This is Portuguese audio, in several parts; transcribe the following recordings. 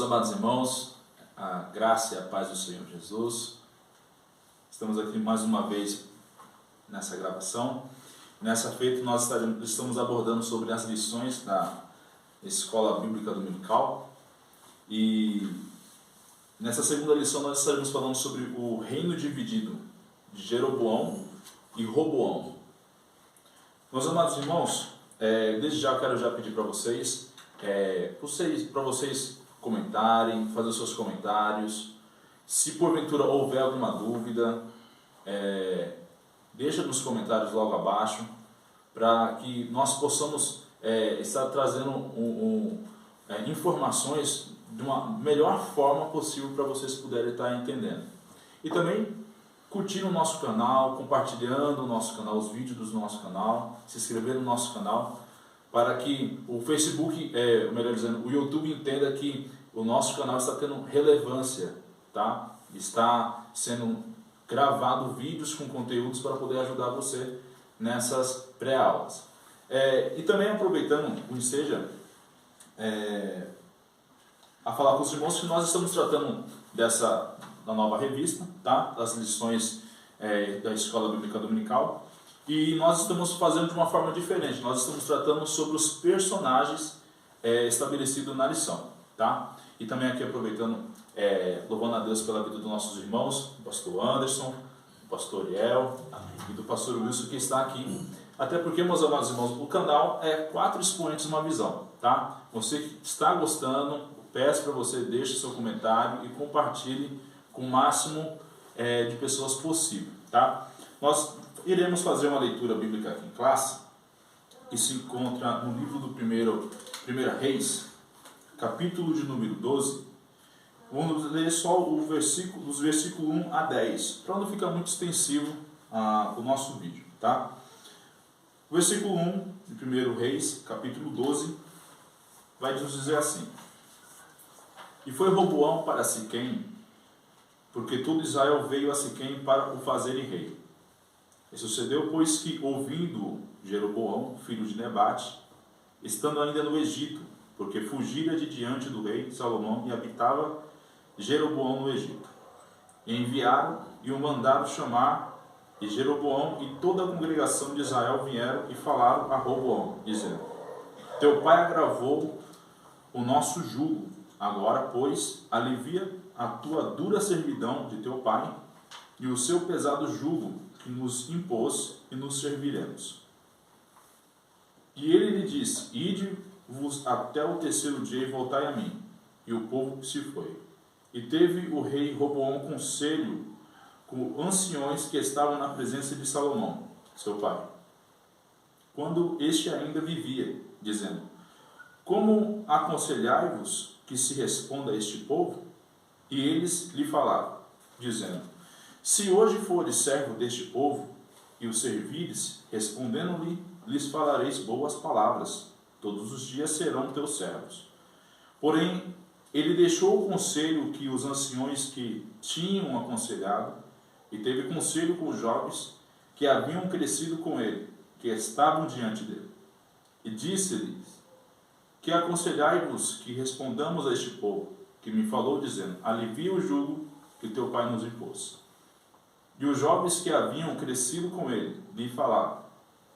Meus amados irmãos, a graça e a paz do Senhor Jesus. Estamos aqui mais uma vez nessa gravação. Nessa feita nós estamos abordando sobre as lições da Escola Bíblica Dominical. E nessa segunda lição nós estaremos falando sobre o reino dividido de Jeroboão e Roboão. Meus amados irmãos, desde já eu quero pedir para vocês comentarem, fazer os seus comentários. Se porventura houver alguma dúvida, deixa nos comentários logo abaixo, para que nós possamos estar trazendo informações de uma melhor forma possível para vocês poderem estar entendendo. E também curtindo o nosso canal, compartilhando o nosso canal, os vídeos do nosso canal, se inscrever no nosso canal, para que o Facebook, melhor dizendo, o YouTube entenda que o nosso canal está tendo relevância, tá? Está sendo gravado vídeos com conteúdos para poder ajudar você nessas pré-aulas. E também aproveitando o Enseja, a falar com os irmãos que nós estamos tratando da nova revista, tá? Das lições da Escola Bíblica Dominical. E nós estamos fazendo de uma forma diferente. Nós estamos tratando sobre os personagens estabelecidos na lição, tá? E também aqui aproveitando, louvando a Deus pela vida dos nossos irmãos, o pastor Anderson, o pastor Ariel e do pastor Wilson que está aqui. Até porque, meus amados irmãos, o canal é 4 expoentes uma visão, tá? Você que está gostando, peço para você deixe seu comentário e compartilhe com o máximo de pessoas possível, tá? Nós iremos fazer uma leitura bíblica aqui em classe, que se encontra no livro do 1 Reis, capítulo de número 12. Vamos ler só dos versículos 1 a 10, para não ficar muito extensivo o nosso vídeo, tá? O versículo 1 de 1 Reis, capítulo 12, vai nos dizer assim: E foi Roboão para Siquém, porque todo Israel veio a Siquém para o fazerem rei. E sucedeu, pois, que, ouvindo Jeroboão, filho de Nebate, estando ainda no Egito, porque fugira de diante do rei Salomão e habitava Jeroboão no Egito, e enviaram e o mandaram chamar, e Jeroboão e toda a congregação de Israel vieram e falaram a Roboão, dizendo: Teu pai agravou o nosso jugo, agora, pois, alivia a tua dura servidão de teu pai e o seu pesado jugo que nos impôs, e nos serviremos. E ele lhe disse: Ide-vos até o 3º dia e voltai a mim. E o povo se foi. E teve o rei Roboão conselho com anciões que estavam na presença de Salomão, seu pai, quando este ainda vivia, dizendo: Como aconselhai-vos que se responda a este povo? E eles lhe falaram, dizendo: Se hoje fores servo deste povo, e o servires, respondendo-lhe, lhes falareis boas palavras, todos os dias serão teus servos. Porém, ele deixou o conselho que os anciões que tinham aconselhado, e teve conselho com os jovens que haviam crescido com ele, que estavam diante dele. E disse-lhes: Que aconselhai-vos que respondamos a este povo, que me falou, dizendo: Alivia o jugo que teu pai nos impôs. E os jovens que haviam crescido com ele lhe falaram,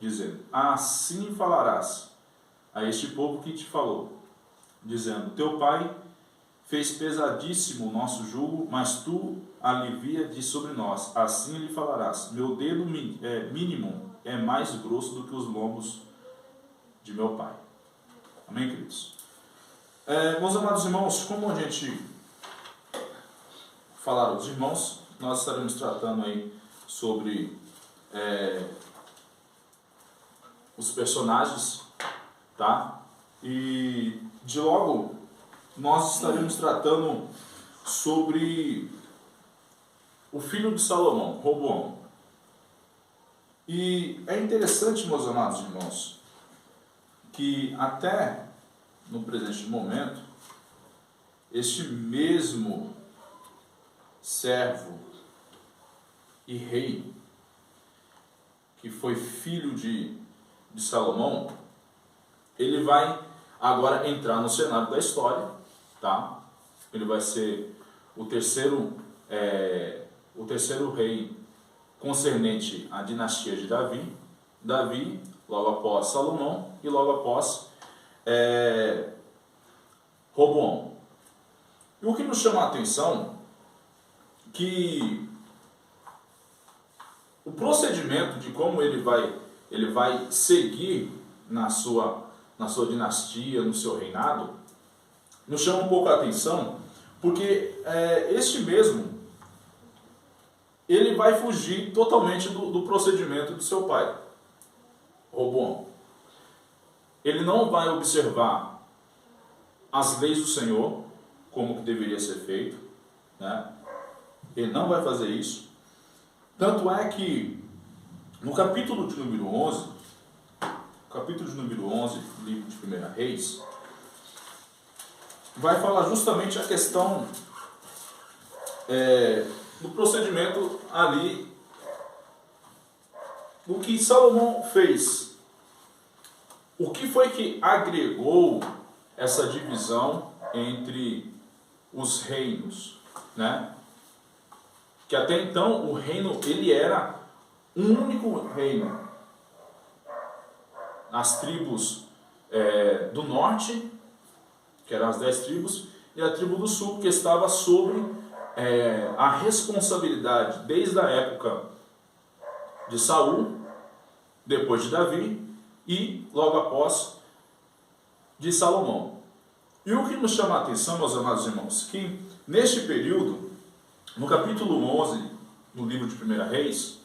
dizendo: Assim falarás a este povo que te falou, dizendo: Teu pai fez pesadíssimo o nosso jugo, mas tu alivia de sobre nós. Assim lhe falarás: Meu dedo mínimo é mais grosso do que os lombos de meu pai. Amém, queridos? Meus amados irmãos, como a gente falaram os irmãos, nós estaremos tratando aí sobre os personagens, tá? E de logo nós estaremos tratando sobre o filho de Salomão, Roboão. E é interessante, meus amados irmãos, que até no presente momento, este mesmo servo e rei, que foi filho de Salomão, ele vai agora entrar no cenário da história, tá? ele vai ser o terceiro rei concernente à dinastia de Davi. Davi, logo após Salomão e logo após Roboão. E o que nos chama a atenção que o procedimento de como ele vai seguir na sua dinastia, no seu reinado, nos chama um pouco a atenção, porque este mesmo, ele vai fugir totalmente do procedimento do seu pai, Roboão. Ele não vai observar as leis do Senhor, como que deveria ser feito, né? Ele não vai fazer isso. Tanto é que no capítulo de número 11, do livro de 1 Reis, vai falar justamente a questão do procedimento ali, do que Salomão fez. O que foi que agregou essa divisão entre os reinos, né? Que até então o reino, ele era um único reino. As tribos do norte, que eram as 10 tribos, e a tribo do sul, que estava sobre a responsabilidade, desde a época de Saul, depois de Davi, e logo após de Salomão. E o que nos chama a atenção, meus amados irmãos, que neste período, no capítulo 11, no livro de 1 Reis,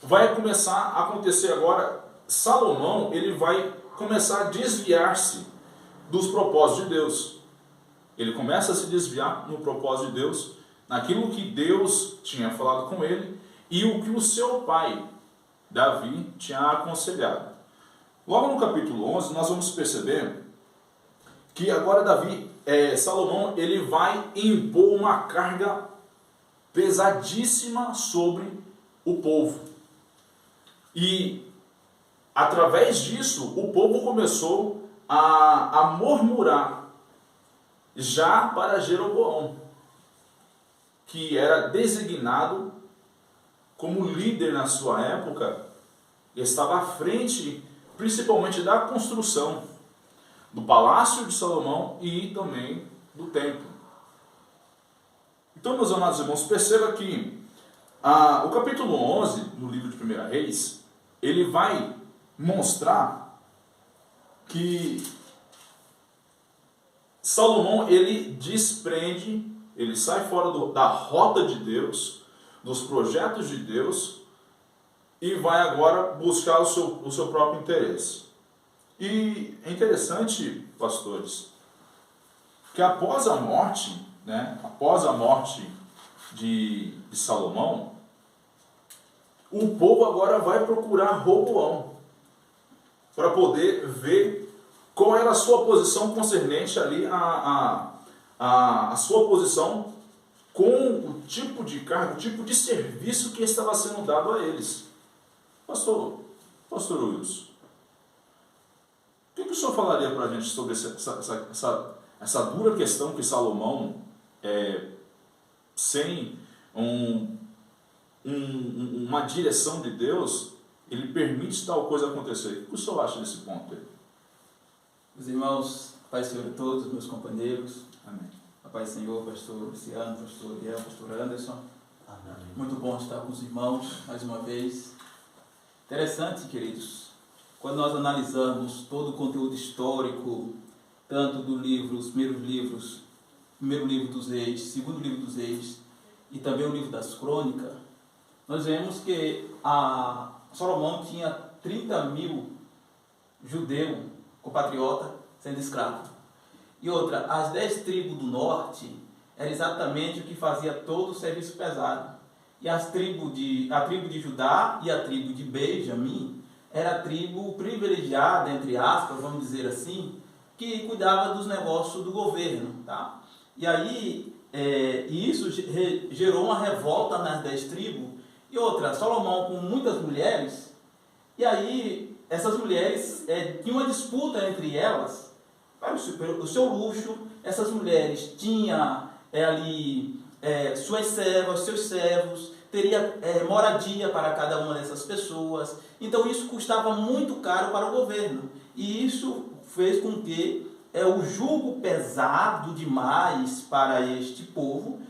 vai começar a acontecer agora, Salomão, ele vai começar a desviar-se dos propósitos de Deus. Ele começa a se desviar no propósito de Deus, naquilo que Deus tinha falado com ele, e o que o seu pai, Davi, tinha aconselhado. Logo no capítulo 11, nós vamos perceber que agora Salomão, ele vai impor uma carga pesadíssima sobre o povo. E através disso, o povo começou a murmurar já para Jeroboão, que era designado como líder na sua época, estava à frente principalmente da construção do palácio de Salomão e também do templo. Então, meus amados irmãos, perceba que o capítulo 11, no livro de 1 Reis, ele vai mostrar que Salomão, ele desprende, ele sai fora da rota de Deus, dos projetos de Deus, e vai agora buscar o seu próprio interesse. E é interessante, pastores, que após a morte de Salomão, o povo agora vai procurar Roboão, para poder ver qual era a sua posição concernente ali, a sua posição com o tipo de cargo, o tipo de serviço que estava sendo dado a eles. Pastor Wilson, o que o senhor falaria para a gente sobre essa dura questão que Salomão, sem uma direção de Deus, ele permite tal coisa acontecer? O que o senhor acha desse ponto aí? Os irmãos, Paz do Senhor a todos, meus companheiros. Amém. A Paz do Senhor, pastor Luciano, pastor Ariel, pastor Anderson. Amém. Muito bom estar com os irmãos mais uma vez. Interessante, queridos, quando nós analisamos todo o conteúdo histórico, tanto do livro, os primeiros livros, primeiro livro dos reis, segundo livro dos reis, e também o livro das crônicas, nós vemos que Salomão tinha 30.000 judeus, compatriotas, sendo escravos. E outra, as 10 tribos do norte, era exatamente o que fazia todo o serviço pesado. E a tribo de Judá e a tribo de Benjamim era a tribo privilegiada, entre aspas, vamos dizer assim, que cuidava dos negócios do governo. Tá? E aí, isso gerou uma revolta nas 10 tribos. E outra, Salomão com muitas mulheres, e aí essas mulheres tinham uma disputa entre elas, o seu luxo, essas mulheres tinham ali suas servas, seus servos, teria moradia para cada uma dessas pessoas. Então isso custava muito caro para o governo. E isso fez com que o jugo pesado demais para este povo,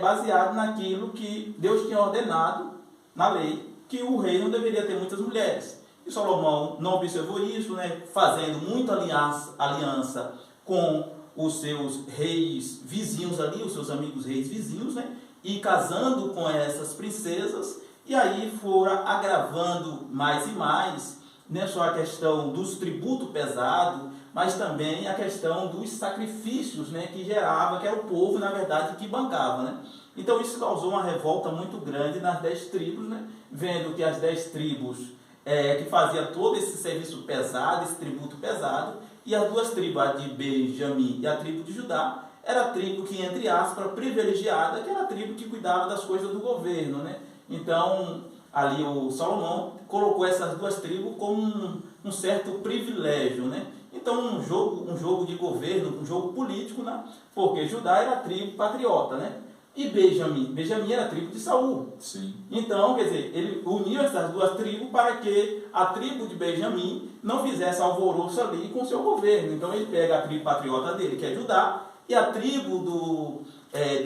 baseado naquilo que Deus tinha ordenado na lei, que o rei não deveria ter muitas mulheres. E Salomão não observou isso, né, fazendo muita aliança com os seus reis vizinhos ali, os seus amigos reis vizinhos, né, e casando com essas princesas, e aí fora agravando mais e mais, não só a questão dos tributos pesados, mas também a questão dos sacrifícios, né, que gerava, que era o povo, na verdade, que bancava, né? Então isso causou uma revolta muito grande nas 10 tribos, né? Vendo que as 10 tribos que faziam todo esse serviço pesado, esse tributo pesado, e as 2 tribos, a de Benjamim e a tribo de Judá, era a tribo que, entre aspas, privilegiada, que era a tribo que cuidava das coisas do governo, né? Então, ali o Salomão colocou essas 2 tribos como um certo privilégio, né? Então, um jogo de governo, um jogo político, né? Porque Judá era a tribo patriota, né? E Benjamim era a tribo de Saul. Sim. Então, quer dizer, ele uniu essas 2 tribos para que a tribo de Benjamim não fizesse alvoroço ali com o seu governo. Então, ele pega a tribo patriota dele, que é Judá, e a tribo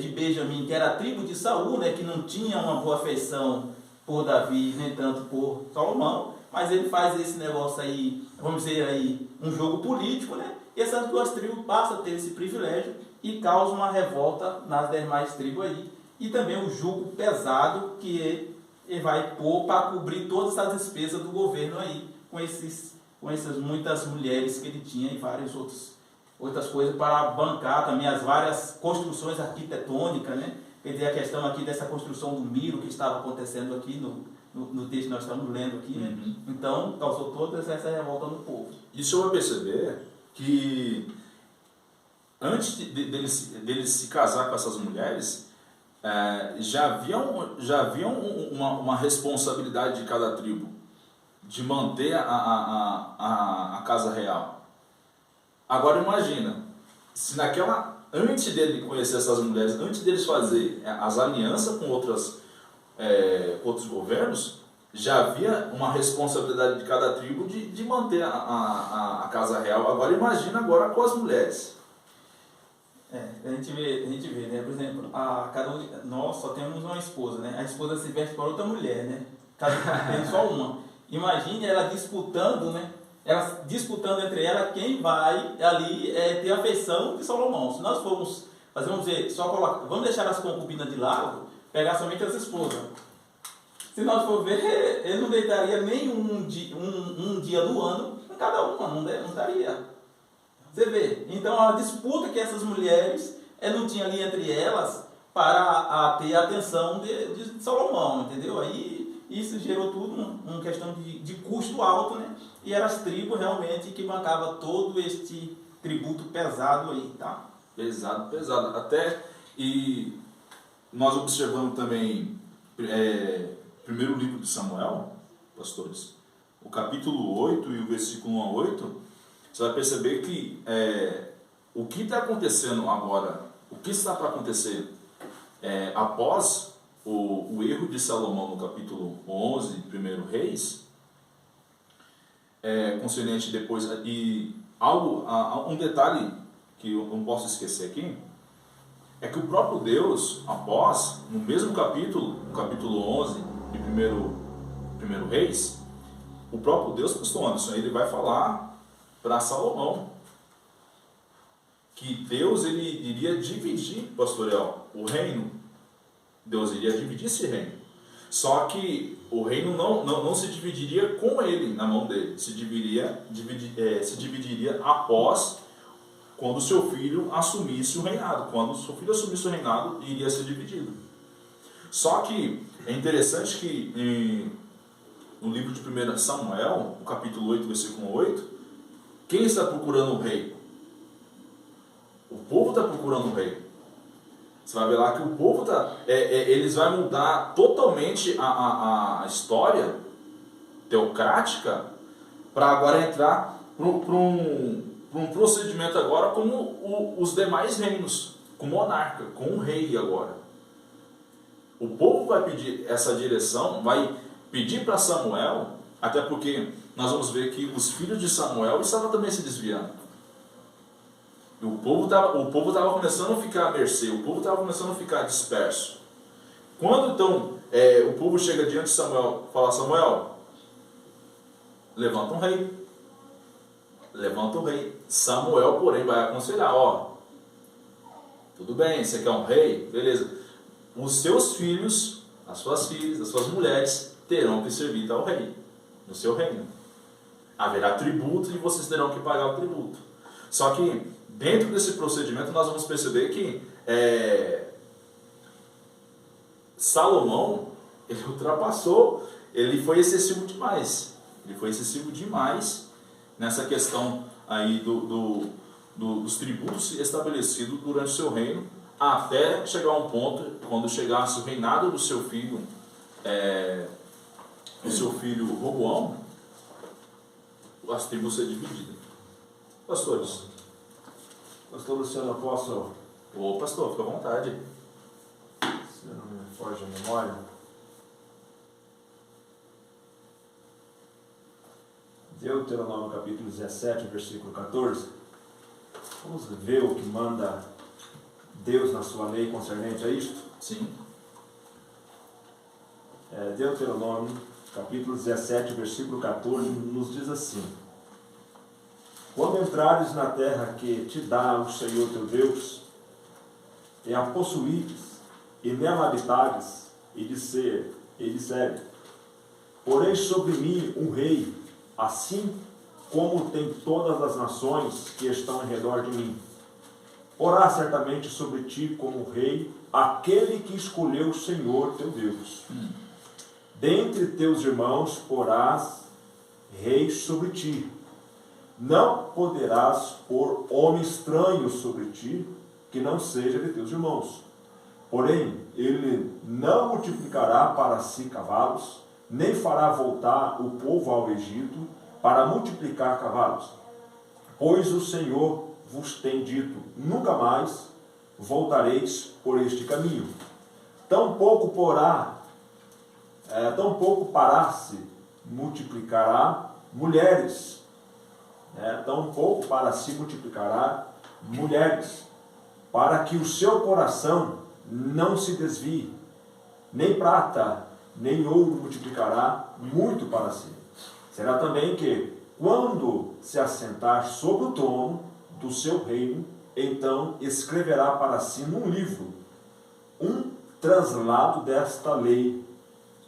de Benjamim, que era a tribo de Saul, né? Que não tinha uma boa afeição por Davi, nem tanto por Salomão, mas ele faz esse negócio aí, vamos dizer aí, um jogo político, né? E essas 2 tribos passam a ter esse privilégio e causam uma revolta nas demais tribos aí. E também o jugo pesado que ele vai pôr para cobrir todas as despesas do governo aí, com essas muitas mulheres que ele tinha e várias outras coisas para bancar também as várias construções arquitetônicas, né? Quer dizer, a questão aqui dessa construção do Miro que estava acontecendo aqui no texto que nós estamos lendo aqui, né? Uhum. Então, causou toda essa revolta no povo. Isso eu vou perceber que antes dele se casar com essas mulheres, já havia uma responsabilidade de cada tribo de manter a casa real. Agora imagina, se antes dele conhecer essas mulheres, antes deles fazer as alianças com outros governos, já havia uma responsabilidade de cada tribo de manter a casa real. Agora imagina agora com as mulheres. A gente vê, né? Por exemplo, nós só temos uma esposa, né? A esposa se veste para outra mulher, né? Cada um tem só uma. Imagine ela disputando, né? Ela disputando entre ela quem vai ali ter a afeição de Salomão. Se nós formos fazer, vamos dizer, vamos deixar as concubinas de lado, pegar somente as esposas. Se nós for ver, ele não deitaria nem um dia do ano em cada uma, não daria. Você vê. Então a disputa que essas mulheres não tinha ali entre elas para ter a atenção de Salomão, entendeu? Aí isso gerou tudo uma questão de custo alto, né? E eram as tribos realmente que bancavam todo este tributo pesado aí, tá? Pesado. E nós observamos também, primeiro livro de Samuel, pastores, o capítulo 8 e o versículo 1 a 8, você vai perceber que o que está acontecendo agora, o que está para acontecer após o erro de Salomão no capítulo 11, 1 Reis, concernente depois, e um detalhe que eu não posso esquecer aqui, é que o próprio Deus, após, no mesmo capítulo, no capítulo 11 de 1 Reis, o próprio Deus, pastor Anderson, ele vai falar para Salomão que Deus ele iria dividir, pastor, o reino. Deus iria dividir esse reino. Só que o reino não se dividiria com ele, na mão dele. Se dividiria após, quando o seu filho assumisse o reinado. Quando o seu filho assumisse o reinado, iria ser dividido. Só que é interessante que no livro de 1 Samuel, no capítulo 8, versículo 8, quem está procurando o rei? O povo está procurando o rei. Você vai ver lá que o povo eles vão mudar totalmente a história teocrática para agora entrar para para um procedimento agora como os demais reinos, com o monarca, com o rei agora. O povo vai pedir essa direção, vai pedir para Samuel, até porque nós vamos ver que os filhos de Samuel estavam também se desviando. E o povo estava começando a ficar à mercê, o povo estava começando a ficar disperso. Quando então o povo chega diante de Samuel, fala: Samuel, levanta um rei. Levanta o rei. Samuel, porém, vai aconselhar: ó, tudo bem, você quer um rei? Beleza. Os seus filhos, as suas filhas, as suas mulheres terão que servir ao rei, no seu reino. Haverá tributo e vocês terão que pagar o tributo. Só que, dentro desse procedimento, nós vamos perceber que Salomão, ele ultrapassou, ele foi excessivo demais. Ele foi excessivo demais nessa questão aí dos tributos estabelecidos durante o seu reino, até chegar a um ponto, quando chegasse o reinado do seu filho, Roboão, as tribos serem divididas. Pastores. Pastor Luciano, eu posso... Ô pastor, fica à vontade. Se não me foge a memória. Deuteronômio capítulo 17, versículo 14. Vamos ver o que manda Deus na sua lei concernente a isto? Sim. Deuteronômio capítulo 17, versículo 14, nos diz assim: quando entrares na terra que te dá o Senhor teu Deus, e a possuíres, e nela habitares, e disser, porém sobre mim um rei, assim como tem todas as nações que estão em redor de mim. Porá certamente sobre ti como rei aquele que escolheu o Senhor teu Deus. Dentre teus irmãos porás rei sobre ti. Não poderás pôr homem estranho sobre ti, que não seja de teus irmãos. Porém, ele não multiplicará para si cavalos, nem fará voltar o povo ao Egito para multiplicar cavalos. Pois o Senhor vos tem dito, nunca mais voltareis por este caminho. Tampouco para se multiplicará mulheres. Tampouco para si multiplicará mulheres, para que o seu coração não se desvie. Nem prata, nem ouro multiplicará muito para si. Será também que, quando se assentar sobre o trono do seu reino, então escreverá para si num livro um translado desta lei,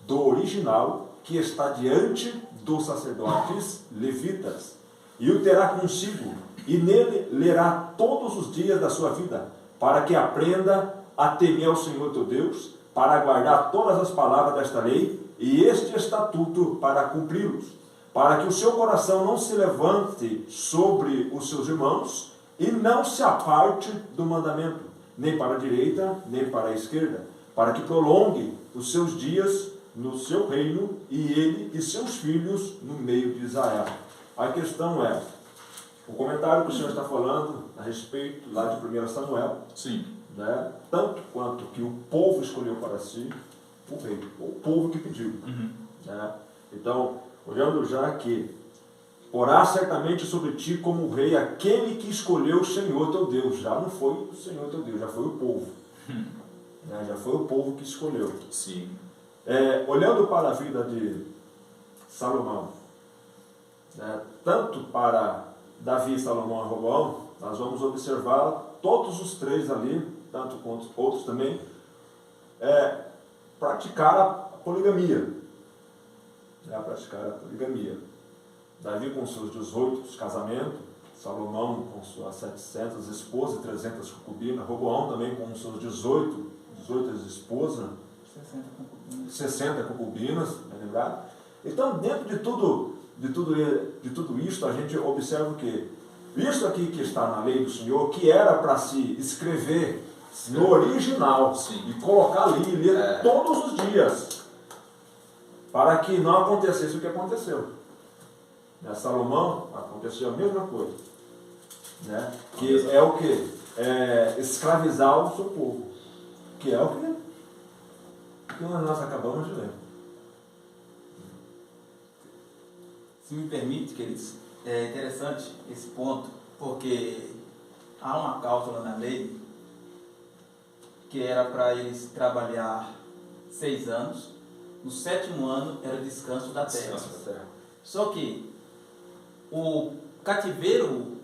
do original, que está diante dos sacerdotes levitas, e o terá consigo, e nele lerá todos os dias da sua vida, para que aprenda a temer ao Senhor teu Deus, para guardar todas as palavras desta lei, e este estatuto para cumpri-los, para que o seu coração não se levante sobre os seus irmãos, e não se aparte do mandamento, nem para a direita, nem para a esquerda, para que prolongue os seus dias no seu reino, e ele e seus filhos no meio de Israel. A questão é, o comentário que o Senhor está falando a respeito lá de 1 Samuel, Sim. Tanto quanto que o povo escolheu para si o rei, o povo que pediu. Então, olhando já aqui, porá certamente sobre ti como rei aquele que escolheu o Senhor teu Deus. Já não foi o Senhor teu Deus, já foi o povo. Já foi o povo que escolheu. Sim. Olhando para a vida de Salomão, tanto para Davi, Salomão e Roboão, nós vamos observar todos os três ali, tanto quanto outros também, praticar a poligamia. Praticar a poligamia. Davi com seus 18 casamentos, Salomão com suas 700 esposas e 300 concubinas, Roboão também com seus 18 esposas, 60 concubinas, vai lembrar? Então, dentro de tudo isso, a gente observa o quê? Isso aqui que está na lei do Senhor, que era para se escrever no original, e colocar ali, e ler todos os dias, para que não acontecesse o que aconteceu. Salomão, aconteceu a mesma coisa. né? Que é o quê? É escravizar o seu povo, que é o que nós acabamos de ler. Se me permite, queridos, é interessante esse ponto, porque há uma cláusula na lei que era para eles trabalhar 6 anos, no 7º ano era descanso da terra. Só que o cativeiro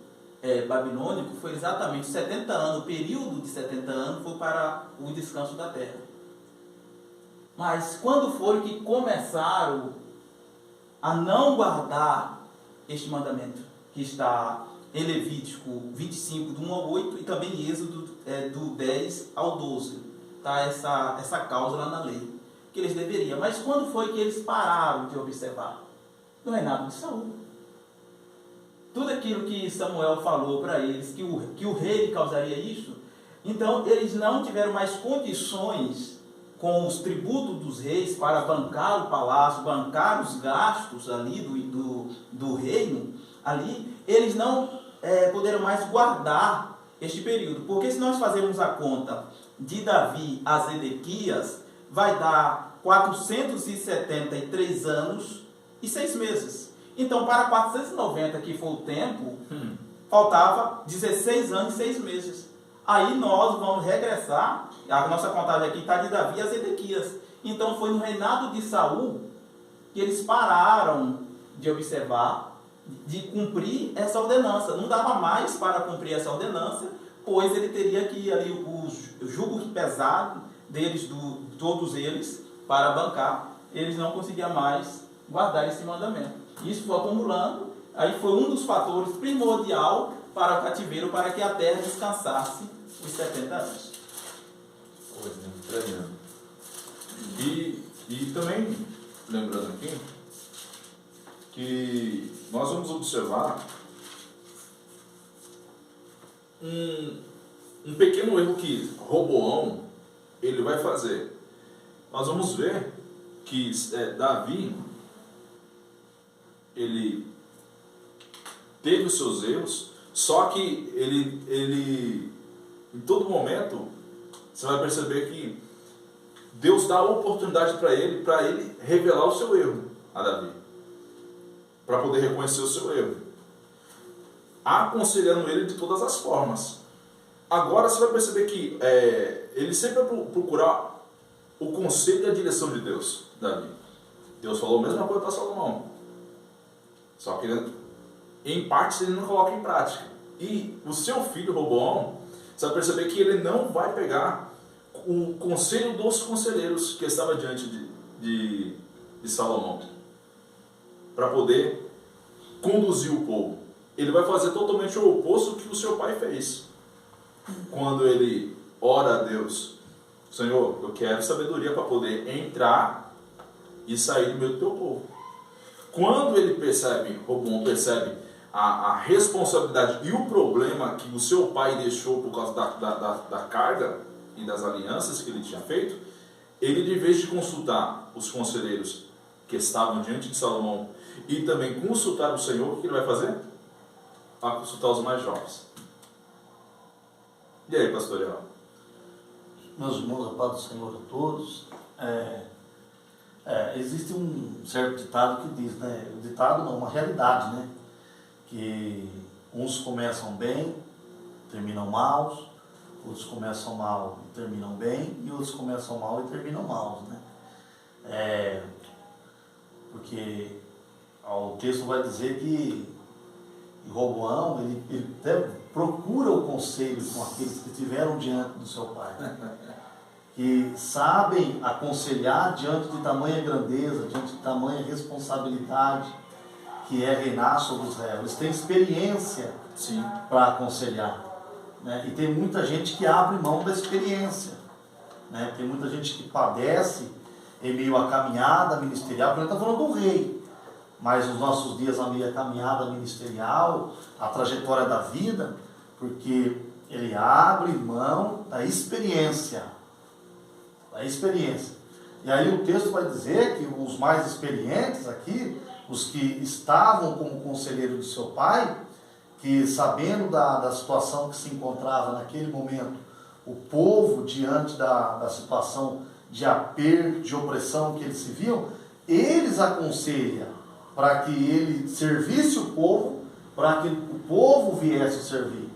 babilônico foi exatamente 70 anos, o período de 70 anos foi para o descanso da terra. Mas quando foi que começaram a não guardar este mandamento, que está em Levítico 25, do 1 ao 8, e também em Êxodo do 10 ao 12, está essa cláusula na lei, que eles deveriam. Mas quando foi que eles pararam de observar? No reinado de Saul. Tudo aquilo que Samuel falou para eles, que o rei causaria isso, então eles não tiveram mais condições com os tributos dos reis para bancar o palácio, bancar os gastos ali do reino, ali, eles não poderam mais guardar este período. Porque se nós fazermos a conta de Davi a Zedequias, vai dar 473 anos e 6 meses. Então, para 490, que foi o tempo, faltava 16 anos e 6 meses. Aí nós vamos regressar, a nossa contagem aqui está de Davi a Zedequias. Então foi no reinado de Saul que eles pararam de observar, de cumprir essa ordenança. Não dava mais para cumprir essa ordenança, pois ele teria que ir ali os jugos pesados deles, todos eles, para bancar. Eles não conseguiam mais guardar esse mandamento. Isso foi acumulando, aí foi um dos fatores primordial para o cativeiro, para que a terra descansasse os 70 anos. Coisa tremenda. E também, lembrando aqui, que nós vamos observar um pequeno erro que Roboão ele vai fazer. Nós vamos ver que Davi ele teve os seus erros, só que ele em todo momento você vai perceber que Deus dá a oportunidade para ele revelar o seu erro a Davi, para poder reconhecer o seu erro, aconselhando ele de todas as formas. Agora você vai perceber que ele sempre vai procurar o conselho e a direção de Deus, Davi. Deus falou a mesma coisa para Salomão, só que em parte ele não coloca em prática. E o seu filho Roboão, você vai perceber que ele não vai pegar o conselho dos conselheiros que estava diante de Salomão para poder conduzir o povo. Ele vai fazer totalmente o oposto do que o seu pai fez. Quando ele ora a Deus: Senhor, eu quero sabedoria para poder entrar e sair do meio do teu povo. Quando ele percebe, Roboão percebe a responsabilidade e o problema que o seu pai deixou por causa da carga e das alianças que ele tinha feito, ele, de vez de consultar os conselheiros que estavam diante de Salomão e também consultar o Senhor, o que ele vai fazer? Vai consultar os mais jovens. E aí, pastor Leão? Meus irmãos, a paz do Senhor a todos. Existe um certo ditado que diz, né? O ditado não, uma realidade, né? Que uns começam bem, terminam maus, outros começam mal e terminam bem, e outros começam mal e terminam maus, né? Porque o texto vai dizer que Roboão, ele até procura o conselho com aqueles que estiveram diante do seu pai, que sabem aconselhar diante de tamanha grandeza, diante de tamanha responsabilidade que é reinar sobre Israel. Eles têm experiência para aconselhar, né? E tem muita gente que abre mão da experiência, né? Tem muita gente que padece em meio à caminhada ministerial, porque ele está falando do rei, mas nos nossos dias a meio à caminhada ministerial, a trajetória da vida, porque ele abre mão da experiência. E aí o texto vai dizer que os mais experientes aqui, os que estavam como conselheiro do seu pai, que, sabendo da situação que se encontrava naquele momento, o povo diante da situação de aperto, de opressão que eles se viam, eles aconselham para que ele servisse o povo, para que o povo viesse o servir.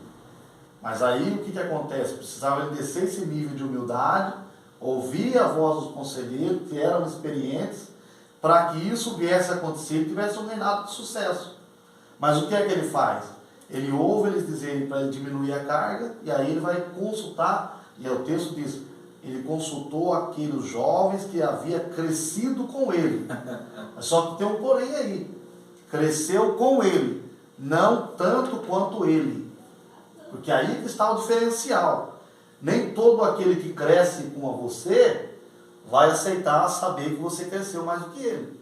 Mas aí o que acontece? Precisava ele descer esse nível de humildade, ouvir a voz dos conselheiros, que eram experientes, para que isso viesse a acontecer e tivesse um reinado de sucesso. Mas o que é que ele faz? Ele ouve eles dizerem para ele diminuir a carga, e aí ele vai consultar, e o texto diz, ele consultou aqueles jovens que havia crescido com ele. Só que tem um porém aí. Cresceu com ele, não tanto quanto ele. Porque aí que está o diferencial. Nem todo aquele que cresce com você vai aceitar saber que você cresceu mais do que ele.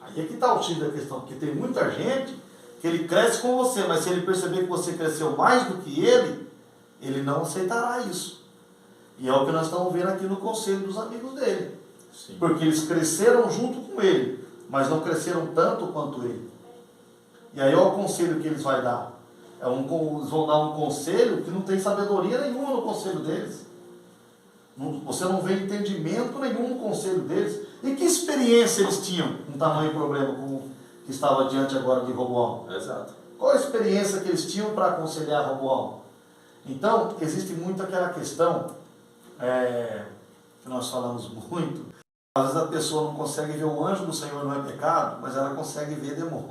Aí é que está o X da questão, porque tem muita gente que ele cresce com você, mas se ele perceber que você cresceu mais do que ele não aceitará isso. E é o que nós estamos vendo aqui no conselho dos amigos dele. Sim. Porque eles cresceram junto com ele, mas não cresceram tanto quanto ele. E aí olha o conselho que eles vão dar. Eles vão dar um conselho que não tem sabedoria nenhuma no conselho deles. Você não vê entendimento nenhum no conselho deles. E que experiência eles tinham com tamanho problema como que estava diante agora de Roboão? Exato. Qual a experiência que eles tinham para aconselhar Roboão? Então, existe muito aquela questão que nós falamos muito. Às vezes a pessoa não consegue ver o anjo do Senhor, não é pecado, mas ela consegue ver demônio.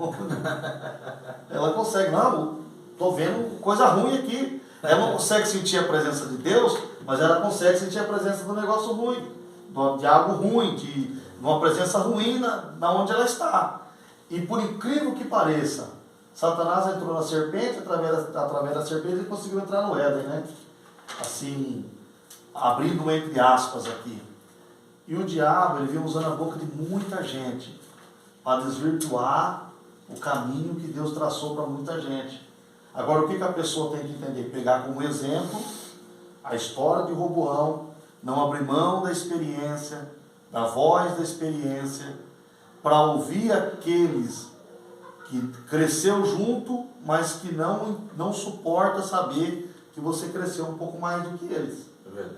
Ela consegue, não, estou vendo coisa ruim aqui. Ela não consegue sentir a presença de Deus, mas ela consegue sentir a presença do negócio ruim, de algo ruim, de uma presença ruim na onde ela está. E por incrível que pareça, Satanás entrou na serpente, através da serpente ele conseguiu entrar no Éden, né? Assim, abrindo entre aspas aqui. E o diabo, ele vem usando a boca de muita gente para desvirtuar o caminho que Deus traçou para muita gente. Agora, o que a pessoa tem que entender? Pegar como exemplo a história de Roboão, não abrir mão da experiência, da voz da experiência, para ouvir aqueles que cresceu junto, mas que não suporta saber que você cresceu um pouco mais do que eles.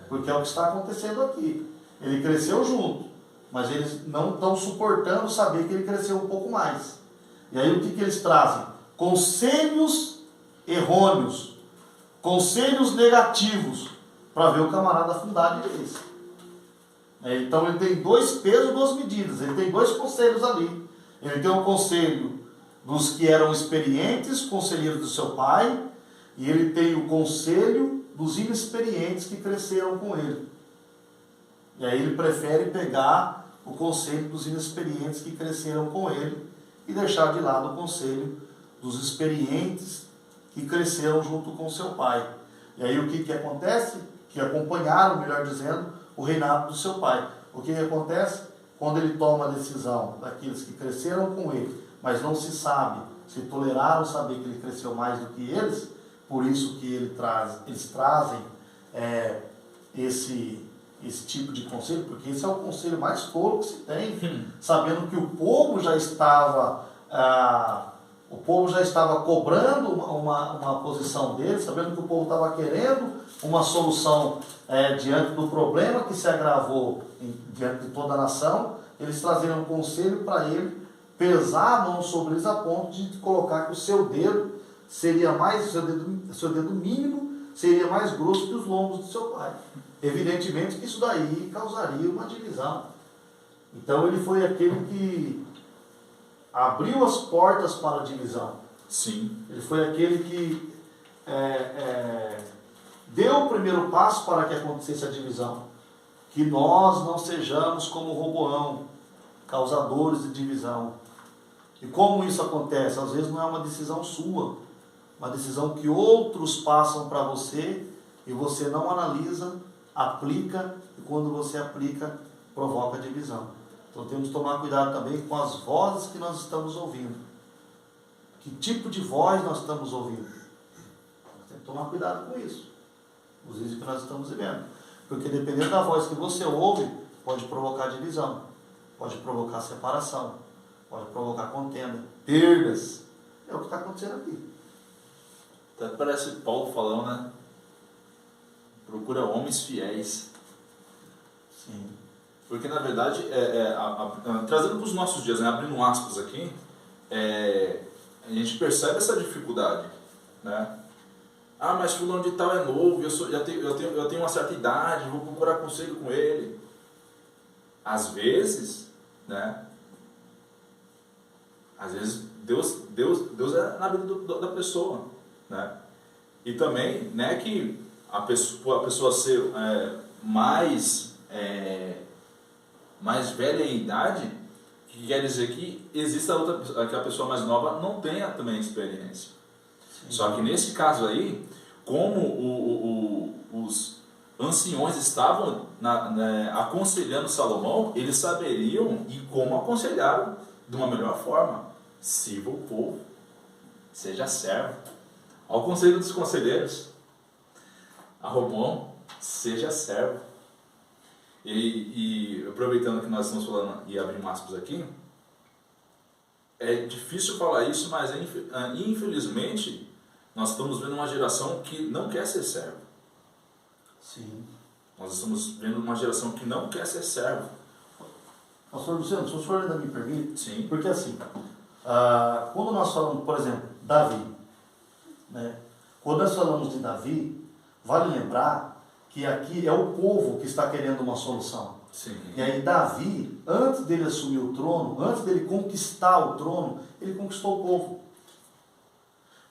Porque é o que está acontecendo aqui. Ele cresceu junto, mas eles não estão suportando saber que ele cresceu um pouco mais. E aí o que eles trazem? Conselhos errôneos, conselhos negativos, para ver o camarada afundar de vez. Então ele tem dois pesos, duas medidas. Ele tem dois conselhos ali. Ele tem um conselho dos que eram experientes, conselheiros do seu pai, e ele tem o conselho dos inexperientes que cresceram com ele. E aí ele prefere pegar o conselho dos inexperientes que cresceram com ele e deixar de lado o conselho dos experientes que cresceram junto com seu pai. E aí o que acontece? Que acompanharam, melhor dizendo, o reinado do seu pai. O que acontece? Quando ele toma a decisão daqueles que cresceram com ele, mas não se sabe, se toleraram saber que ele cresceu mais do que eles, por isso que eles trazem esse tipo de conselho, porque esse é o conselho mais tolo que se tem, sabendo que o povo já estava cobrando uma posição dele, sabendo que o povo estava querendo uma solução diante do problema que se agravou diante de toda a nação. Eles traziam um conselho para ele, pesar a mão sobre eles a ponto de colocar que o seu dedo seria mais, o seu dedo mínimo seria mais grosso que os lombos do seu pai. Evidentemente que isso daí causaria uma divisão. Então ele foi aquele que abriu as portas para a divisão. Sim. Ele foi aquele que deu o primeiro passo para que acontecesse a divisão. Que nós não sejamos como Roboão, causadores de divisão. E como isso acontece? Às vezes não é uma decisão sua, uma decisão que outros passam para você e você não analisa, aplica, e quando você aplica, provoca divisão. Então temos que tomar cuidado também com as vozes que nós estamos ouvindo. Que tipo de voz nós estamos ouvindo? Temos que tomar cuidado com isso. Os vídeos que nós estamos vivendo. Porque dependendo da voz que você ouve, pode provocar divisão, pode provocar separação, pode provocar contenda, perdas. É o que está acontecendo aqui. Até parece Paulo falando, né? Procura homens fiéis. Sim. Porque na verdade, trazendo para os nossos dias, né? Abrindo aspas aqui, a gente percebe essa dificuldade, né? Ah, mas fulano de tal é novo, eu tenho uma certa idade, vou procurar conselho com ele. Às vezes, né? Às vezes Deus é na vida da pessoa, né? E também, né, que a pessoa ser mais velha em idade, que quer dizer que existe que a pessoa mais nova não tenha também experiência. Sim. Só que nesse caso aí, como os anciões estavam aconselhando Salomão, eles saberiam e como aconselharam de uma melhor forma. Sirva o povo, seja servo. Ao conselho dos conselheiros, a Roboão, seja servo. E aproveitando que nós estamos falando e abrimos aspas aqui, é difícil falar isso, mas infelizmente nós estamos vendo uma geração que não quer ser servo. Sim. Nós estamos vendo uma geração que não quer ser servo. Pastor Luciano, se o senhor ainda me permite, sim. Porque assim, quando nós falamos, por exemplo, Davi, né? Quando nós falamos de Davi, vale lembrar que aqui é o povo que está querendo uma solução. Sim. E aí Davi, antes dele assumir o trono, antes dele conquistar o trono, ele conquistou o povo.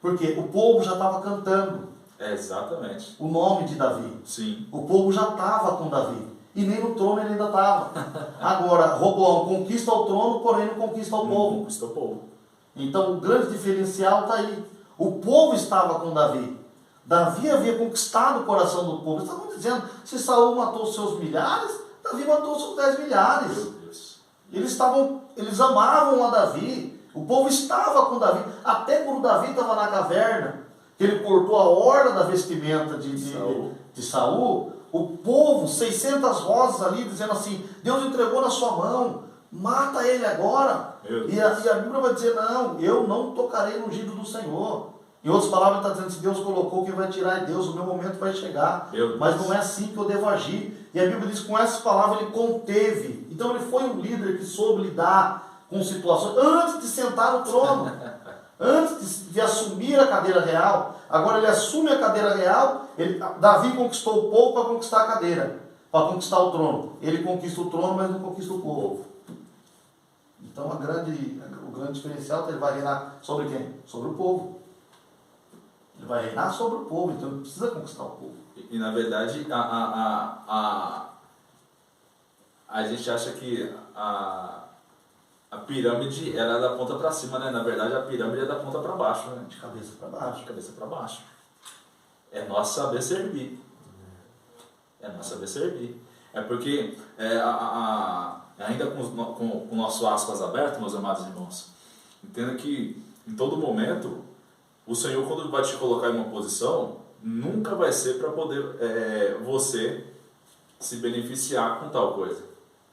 Porque o povo já estava cantando. Exatamente. O nome de Davi. Sim. O povo já estava com Davi. E nem no trono ele ainda estava. Agora, Roboão conquista o trono, porém não conquista o povo. Conquista o povo. Então o grande diferencial está aí. O povo estava com Davi. Davi havia conquistado o coração do povo. Eles estavam dizendo, se Saul matou os seus milhares, Davi matou os seus 10 milhares. Meu Deus. Eles amavam a Davi. O povo estava com Davi. Até quando Davi estava na caverna, que ele cortou a orla da vestimenta de Saul, o povo, 600 vozes ali, dizendo assim, Deus entregou na sua mão, mata ele agora. E a Bíblia vai dizer, não, eu não tocarei no ungido do Senhor. Em outras palavras, está dizendo, se Deus colocou, quem vai tirar é Deus, o meu momento vai chegar. Mas não é assim que eu devo agir. E a Bíblia diz que com essas palavras ele conteve. Então ele foi um líder que soube lidar com situações, antes de sentar no trono, antes de assumir a cadeira real. Agora ele assume a cadeira real, Davi conquistou o povo para conquistar a cadeira, para conquistar o trono. Ele conquista o trono, mas não conquista o povo. Então o grande diferencial, ele vai reinar sobre quem? Sobre o povo. Ele vai reinar sobre o povo, então ele precisa conquistar o povo. E na verdade, a gente acha que a pirâmide ela é da ponta para cima, né? Na verdade, a pirâmide é da ponta para baixo, né? De cabeça para baixo. De cabeça para baixo. É nós saber servir. É nós saber servir. É porque, ainda com o nosso aspas aberto, meus amados irmãos, entenda que em todo momento, o Senhor, quando vai te colocar em uma posição, nunca vai ser para poder você se beneficiar com tal coisa.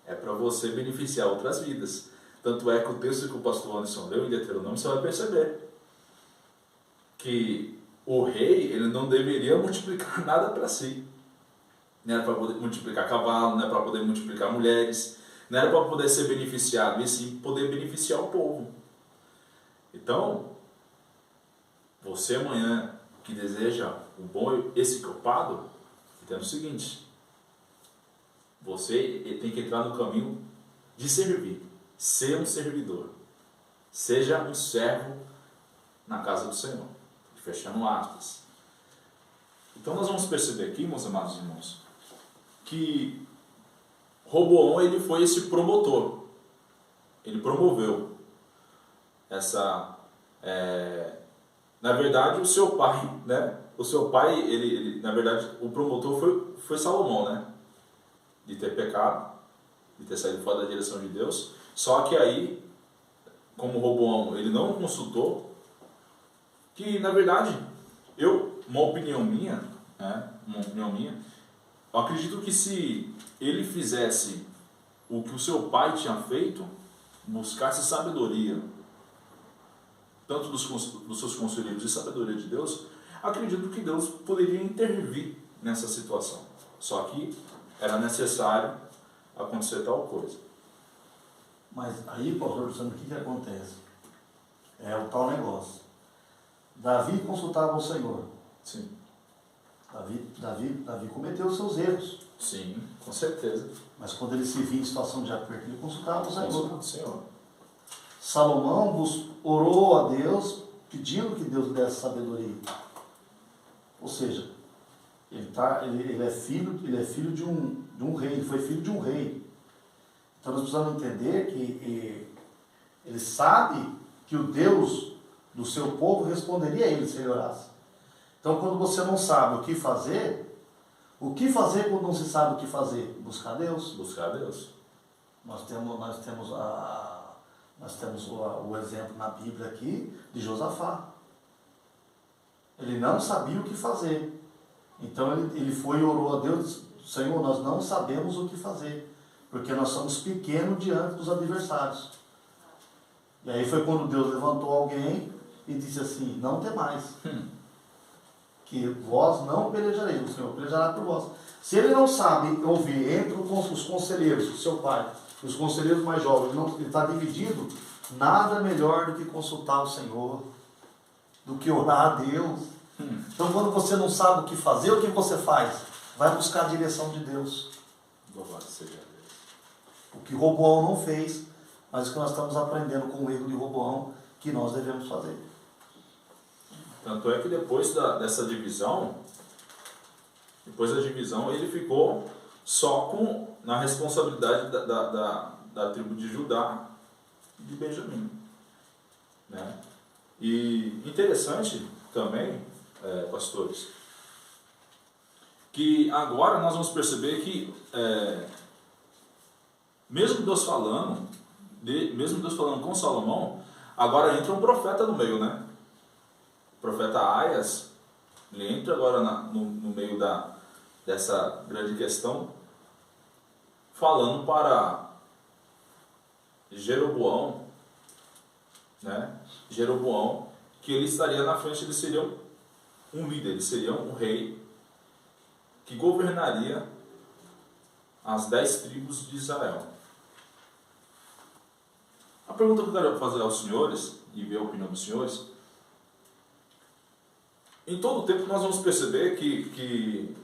É para você beneficiar outras vidas. Tanto é que o texto que o pastor Anderson leu em Deuteronômio, você vai perceber que o rei ele não deveria multiplicar nada para si. Não era para poder multiplicar cavalo, não era para poder multiplicar mulheres, não era para poder ser beneficiado, e sim poder beneficiar o povo. Então, você amanhã que deseja o bom e escopado, entenda o seguinte: você tem que entrar no caminho de servir, ser um servidor, seja um servo na casa do Senhor. Fechando aspas. Então nós vamos perceber aqui, meus amados irmãos, que Roboão ele foi esse promotor. Ele promoveu essa... na verdade, o seu pai, né? O seu pai, ele na verdade, o promotor foi Salomão, né? De ter pecado, de ter saído fora da direção de Deus. Só que aí, como Roboão, ele não consultou, que na verdade, uma opinião minha, eu acredito que se ele fizesse o que o seu pai tinha feito, buscasse sabedoria, tanto dos seus conselheiros e sabedoria de Deus, acredito que Deus poderia intervir nessa situação. Só que era necessário acontecer tal coisa. Mas aí, pastor Luciano, o que acontece? É o tal negócio. Davi consultava o Senhor. Sim. Davi cometeu os seus erros. Sim, com certeza. Mas quando ele se via em situação de aperto, ele consultava o Senhor. Consulta o Senhor. Salomão orou a Deus pedindo que Deus desse sabedoria. Ou seja, ele é filho de um rei, ele foi filho de um rei. Então nós precisamos entender que ele sabe que o Deus do seu povo responderia a ele se ele orasse. Então quando você não sabe o que fazer quando não se sabe o que fazer? Buscar Deus. Buscar Deus. Nós temos o exemplo na Bíblia aqui de Josafá. Ele não sabia o que fazer. Então ele foi e orou a Deus: Senhor, nós não sabemos o que fazer, porque nós somos pequenos diante dos adversários. E aí foi quando Deus levantou alguém e disse assim: não temais, que vós não pelejareis, o Senhor pelejará por vós. Se ele não sabe ouvir entre os conselheiros, o seu pai, os conselheiros mais jovens, ele está dividido, nada melhor do que consultar o Senhor, do que orar a Deus. Então quando você não sabe o que fazer, o que você faz? Vai buscar a direção de Deus. Louvado seja Deus. O que Roboão não fez, mas o que nós estamos aprendendo com o erro de Roboão, que nós devemos fazer. Tanto é que depois dessa divisão, ele ficou só na responsabilidade da tribo de Judá e de Benjamim. Né? E interessante também, pastores, que agora nós vamos perceber que, mesmo Deus falando com Salomão, agora entra um profeta no meio, né? O profeta Aias, ele entra agora no meio dessa grande questão, falando para Jeroboão, né? Jeroboão, que ele estaria na frente, ele seria um líder, ele seria um rei que governaria as 10 tribos de Israel. A pergunta que eu quero fazer aos senhores, e ver a opinião dos senhores: em todo o tempo nós vamos perceber que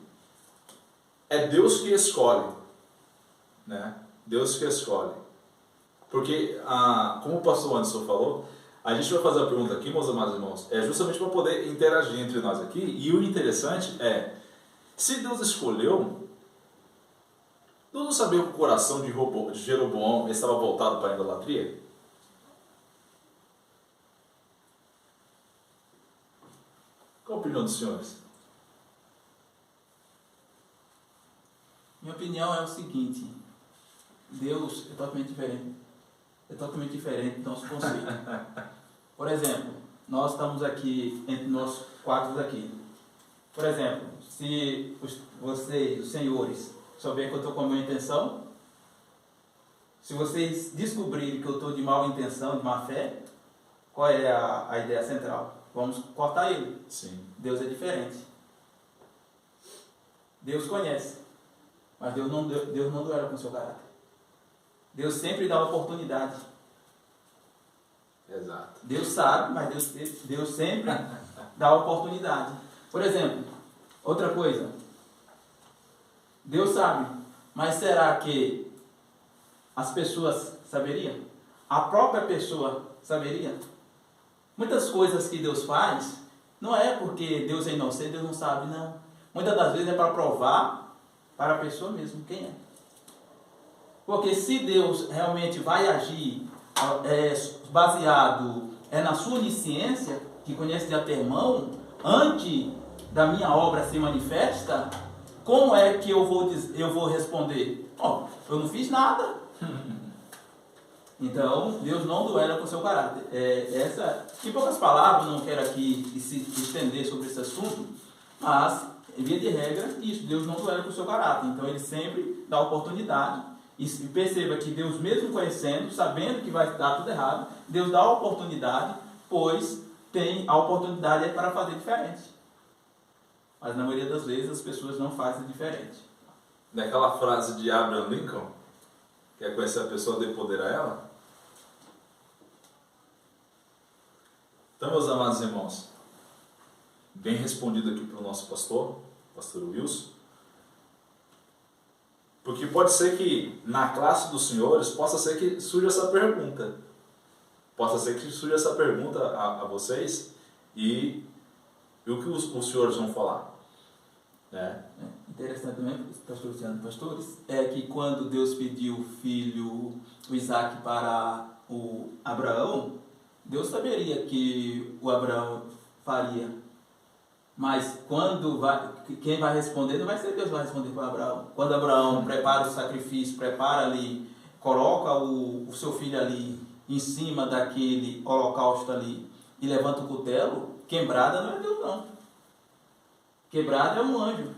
é Deus que escolhe, né? Deus que escolhe. Porque, como o pastor Anderson falou, a gente vai fazer a pergunta aqui, meus amados irmãos, justamente para poder interagir entre nós aqui. E o interessante é, se Deus escolheu, Deus não sabia que o coração de Jeroboão estava voltado para a idolatria? Qual a opinião dos senhores? Minha opinião é o seguinte: Deus é totalmente diferente. É totalmente diferente do nosso conceito. Por exemplo, nós estamos aqui, entre nós quatro aqui. Por exemplo, se vocês, os senhores, souberem que eu estou com má intenção, se vocês descobrirem que eu estou de má intenção, de má fé, qual é a ideia central? Vamos cortar ele. Sim. Deus é diferente. Deus conhece, mas Deus não duela com o seu caráter. Deus sempre dá oportunidade. Exato. Deus sabe, mas Deus sempre dá oportunidade. Por exemplo, outra coisa. Deus sabe, mas será que as pessoas saberiam? A própria pessoa saberia? Muitas coisas que Deus faz, não é porque Deus é inocente, Deus não sabe, não. Muitas das vezes é para provar para a pessoa mesmo quem é. Porque se Deus realmente vai agir baseado na sua onisciência, que conhece de antemão, antes da minha obra se manifesta, como é que eu vou responder? Eu não fiz nada. Então, Deus não duela com o seu caráter. Em poucas palavras, não quero aqui se estender sobre esse assunto, mas, em via de regra, isso, Deus não duela com o seu caráter. Então, Ele sempre dá oportunidade. E perceba que Deus, mesmo conhecendo, sabendo que vai dar tudo errado, Deus dá a oportunidade, pois tem a oportunidade para fazer diferente. Mas na maioria das vezes as pessoas não fazem diferente. Daquela frase de Abraham Lincoln, quer conhecer a pessoa, dê poder a ela? Então, meus amados irmãos, bem respondido aqui para o nosso pastor Wilson, porque pode ser que na classe dos senhores, possa ser que surja essa pergunta. Possa ser que surja essa pergunta a vocês e o que os senhores vão falar. Né? Interessante também, pastor Luciano, pastores, é que quando Deus pediu o filho, o Isaac, para o Abraão, Deus saberia que o Abraão faria. Mas quem vai responder não vai ser Deus que vai responder para Abraão. Quando Abraão prepara o sacrifício, prepara ali, coloca o seu filho ali em cima daquele holocausto ali e levanta o cutelo, quebrada não é Deus não. Quebrada é um anjo.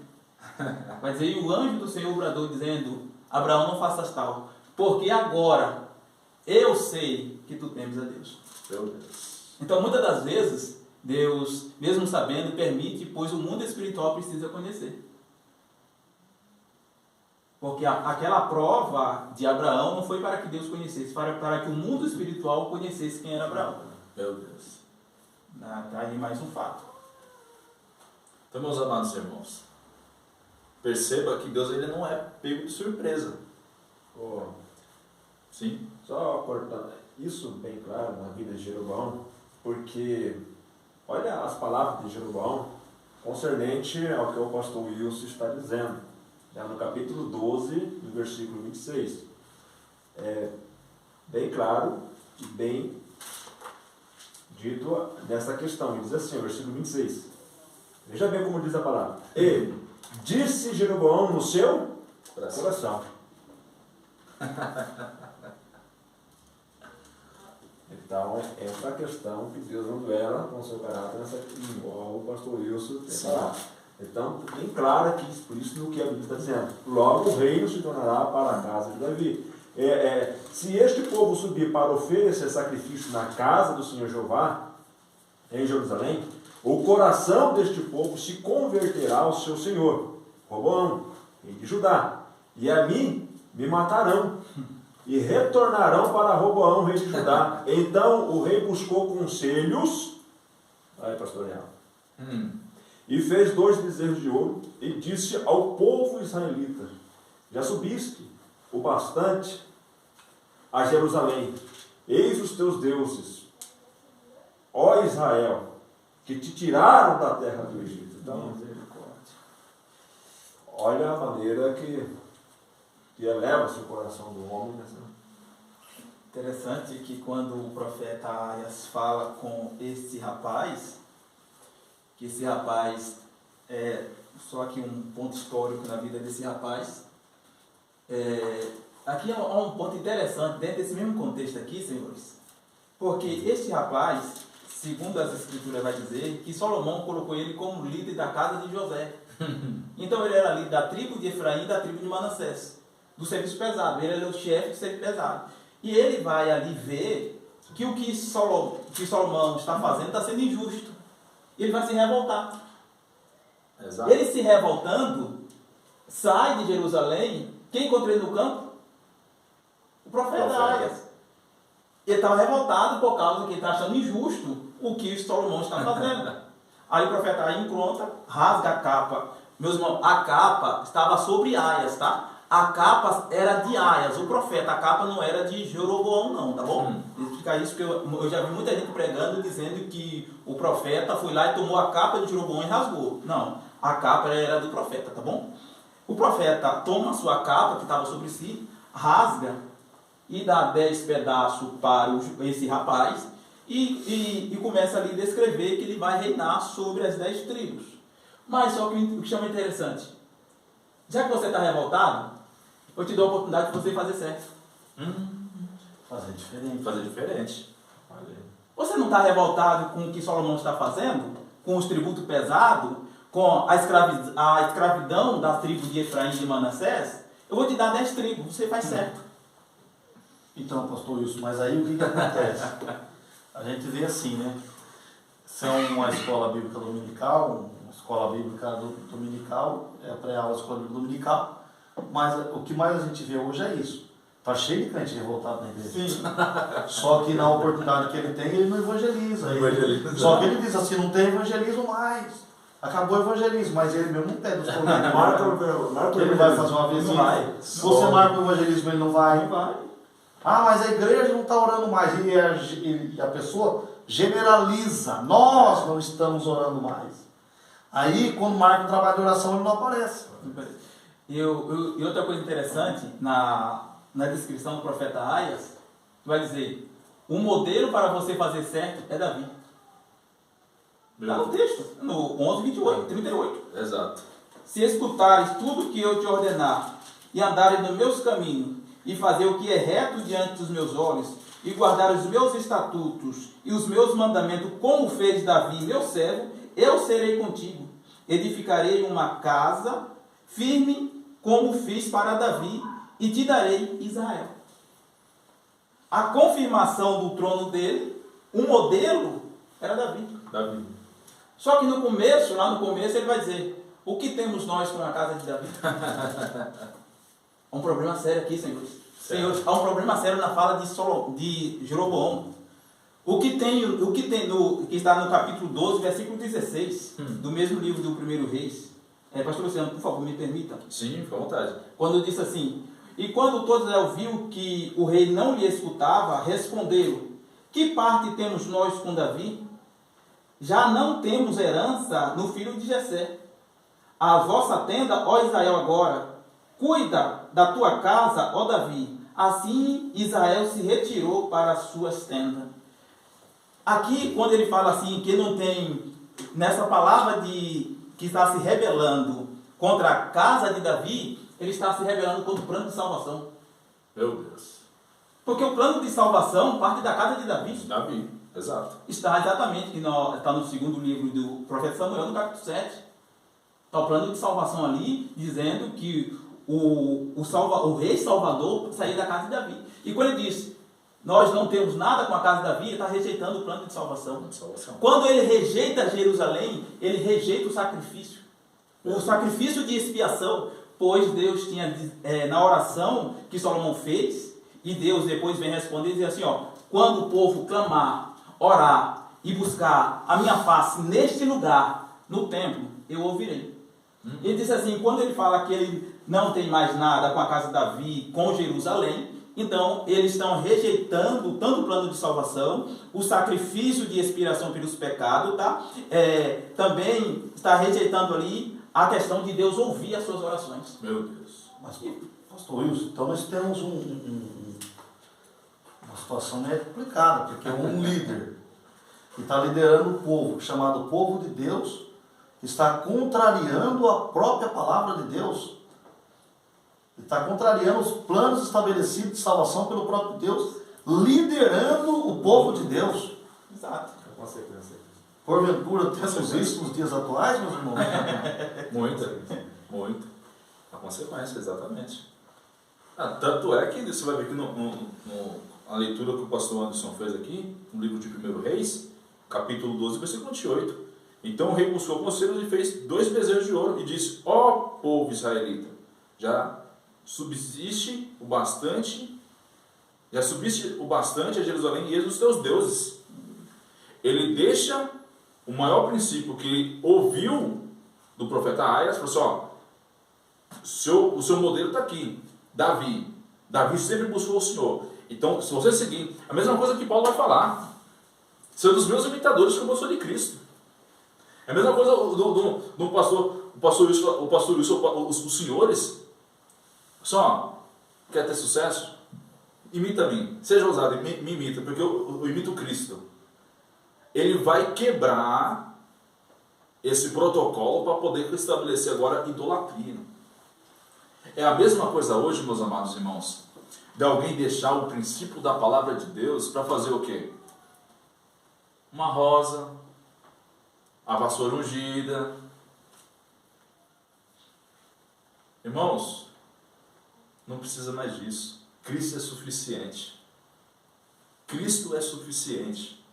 Vai dizer, e o anjo do Senhor bradou dizendo, Abraão, não faças tal, porque agora eu sei que tu temes a Deus. Meu Deus. Então, muitas das vezes, Deus, mesmo sabendo, permite, pois o mundo espiritual precisa conhecer. Porque aquela prova de Abraão não foi para que Deus conhecesse, para que o mundo espiritual conhecesse quem era Abraão. Meu Deus. Está aí mais um fato. Então, meus amados irmãos, perceba que Deus ele não é pego de surpresa. Oh, Sim? só cortando isso bem claro na vida de Jeroboão, porque olha as palavras de Jeroboão concernente ao que o pastor Wilson está dizendo. No capítulo 12, no versículo 26. É bem claro e bem dito nessa questão. Ele diz assim, o versículo 26. Veja bem como diz a palavra. E disse Jeroboão no seu coração. Então, essa é a questão que Deus não duela com o seu caráter, igual o pastor Wilson tem falado. Então, bem claro aqui, por isso no que a Bíblia está dizendo. Logo o reino se tornará para a casa de Davi. Se este povo subir para oferecer sacrifício na casa do Senhor Jeová, em Jerusalém, o coração deste povo se converterá ao seu Senhor, Roboão, rei de Judá, e a mim me matarão, e retornarão para Roboão, rei de Judá. Então o rei buscou conselhos, aí pastor Leal, e fez 2 bezerros de ouro, e disse ao povo israelita, já subiste o bastante a Jerusalém, eis os teus deuses, ó Israel, que te tiraram da terra do Egito. Então, olha a maneira que eleva-se o coração do homem. Interessante que quando o profeta Aias fala com esse rapaz, que esse rapaz, só aqui um ponto histórico na vida desse rapaz, aqui há um ponto interessante dentro desse mesmo contexto aqui, senhores, porque este rapaz, segundo as escrituras vai dizer, que Salomão colocou ele como líder da casa de José. Então ele era líder da tribo de Efraim e da tribo de Manassés, do serviço pesado, ele era o chefe do serviço pesado. E ele vai ali ver que o que Salomão está fazendo está sendo injusto. Ele vai se revoltar. Exato. Ele se revoltando, sai de Jerusalém. Quem encontrou ele no campo? O profeta Aias. Ele estava revoltado por causa que ele está achando injusto o que Salomão está fazendo. Aí o profeta Aias encontra, rasga a capa. Meus irmãos, a capa estava sobre Aias, tá? A capa era de Aias, o profeta. A capa não era de Jeroboão, não, tá bom? Explicar isso, porque eu já vi muita gente pregando dizendo que o profeta foi lá e tomou a capa de Jeroboão e rasgou. Não, a capa era do profeta, tá bom? O profeta toma a sua capa, que estava sobre si, rasga e dá 10 pedaços para esse rapaz e começa ali a descrever que ele vai reinar sobre as 10 tribos. Mas só que o que chama interessante, já que você está revoltado, eu te dou a oportunidade de você fazer certo. Fazer diferente. Fazer diferente. Você não está revoltado com o que Salomão está fazendo? Com os tributos pesados? Com a escravidão da tribo de Efraim e de Manassés? Eu vou te dar 10 tribos, você faz certo. Então, pastor Wilson, mas aí o que acontece? A gente vê assim, né? são uma escola bíblica dominical, é a pré-aula da escola bíblica dominical, mas o que mais a gente vê hoje é isso. Está cheio de crente revoltado na igreja. Sim. Só que na oportunidade que ele tem, ele não evangeliza. Só que ele diz assim, não tem evangelismo mais. Acabou o evangelismo, mas ele mesmo não pede os problemas. Ele vai fazer uma vizinha. Se você marca o evangelismo, ele não vai. Ah, mas a igreja não está orando mais. E a pessoa generaliza. Nós não estamos orando mais. Aí, quando marca o trabalho de oração, ele não aparece. E outra coisa interessante, na descrição do profeta Aias, vai dizer, o modelo para você fazer certo é Davi. Está no texto, no 11, 28, 38. Exato. Se escutares tudo que eu te ordenar, e andares nos meus caminhos, e fazer o que é reto diante dos meus olhos, e guardar os meus estatutos e os meus mandamentos, como fez Davi, meu servo, eu serei contigo. Edificarei uma casa firme, como fiz para Davi, e te darei Israel. A confirmação do trono dele, o modelo, era Davi. Só que no começo, lá no começo, ele vai dizer, o que temos nós com a casa de Davi? Há um problema sério aqui, senhores. Senhores, há um problema sério na fala de Jeroboão. O que está no capítulo 12, versículo 16, do mesmo livro do Primeiro Reis. Pastor Luciano, por favor, me permita. Sim, fica à vontade. Quando disse assim, e quando todos Israel viu que o rei não lhe escutava, responderam, que parte temos nós com Davi? Já não temos herança no filho de Jessé. A vossa tenda, ó Israel, agora, cuida da tua casa, ó Davi. Assim Israel se retirou para as suas tendas. Aqui, quando ele fala assim, que não tem, nessa palavra que está se rebelando contra a casa de Davi, ele está se rebelando contra o plano de salvação. Meu Deus. Porque o plano de salvação parte da casa de Davi. Exato. Está exatamente, está no segundo livro do profeta Samuel, no capítulo 7. Está o plano de salvação ali, dizendo que o rei Salvador saiu da casa de Davi. E quando ele diz, nós não temos nada com a casa de Davi, ele está rejeitando o plano de salvação. Quando ele rejeita Jerusalém, ele rejeita o sacrifício. O sacrifício de expiação, pois Deus tinha, na oração que Salomão fez, e Deus depois vem responder e diz assim, quando o povo clamar, orar e buscar a minha face neste lugar, no templo, eu ouvirei. Ele diz assim, quando ele fala que ele não tem mais nada com a casa de Davi, com Jerusalém, então eles estão rejeitando tanto o plano de salvação, o sacrifício de expiação pelos pecados, tá? Também está rejeitando ali a questão de Deus ouvir as suas orações. Meu Deus. Mas, pastor Wilson, então nós temos uma situação meio complicada, porque um líder que está liderando o povo, chamado povo de Deus, está contrariando a própria palavra de Deus. Ele está contrariando os planos estabelecidos de salvação pelo próprio Deus, liderando o povo de Deus. Exato. Com certeza. Porventura temos isso nos dias atuais, meus irmãos? Muito. A consequência, exatamente. Tanto é que você vai ver que a leitura que o pastor Anderson fez aqui, no livro de 1 Reis, capítulo 12, versículo 28. Então o rei buscou conselhos e fez 2 bezerros de ouro e disse, ó povo israelita, já subsiste o bastante a Jerusalém e eis os teus deuses. Ele deixa o maior princípio que ele ouviu do profeta Aias, falou assim, o seu modelo está aqui, Davi sempre buscou o Senhor. Então, se você seguir, a mesma coisa que Paulo vai falar, ser dos meus imitadores como eu sou de Cristo. É a mesma coisa do pastor Wilson, os senhores, quer ter sucesso? Imita a mim, seja ousado, me imita, porque eu imito Cristo. Ele vai quebrar esse protocolo para poder estabelecer agora idolatria. É a mesma coisa hoje, meus amados irmãos, de alguém deixar o princípio da palavra de Deus para fazer o quê? Uma rosa, a vassoura ungida. Irmãos, não precisa mais disso. Cristo é suficiente. Cristo é suficiente.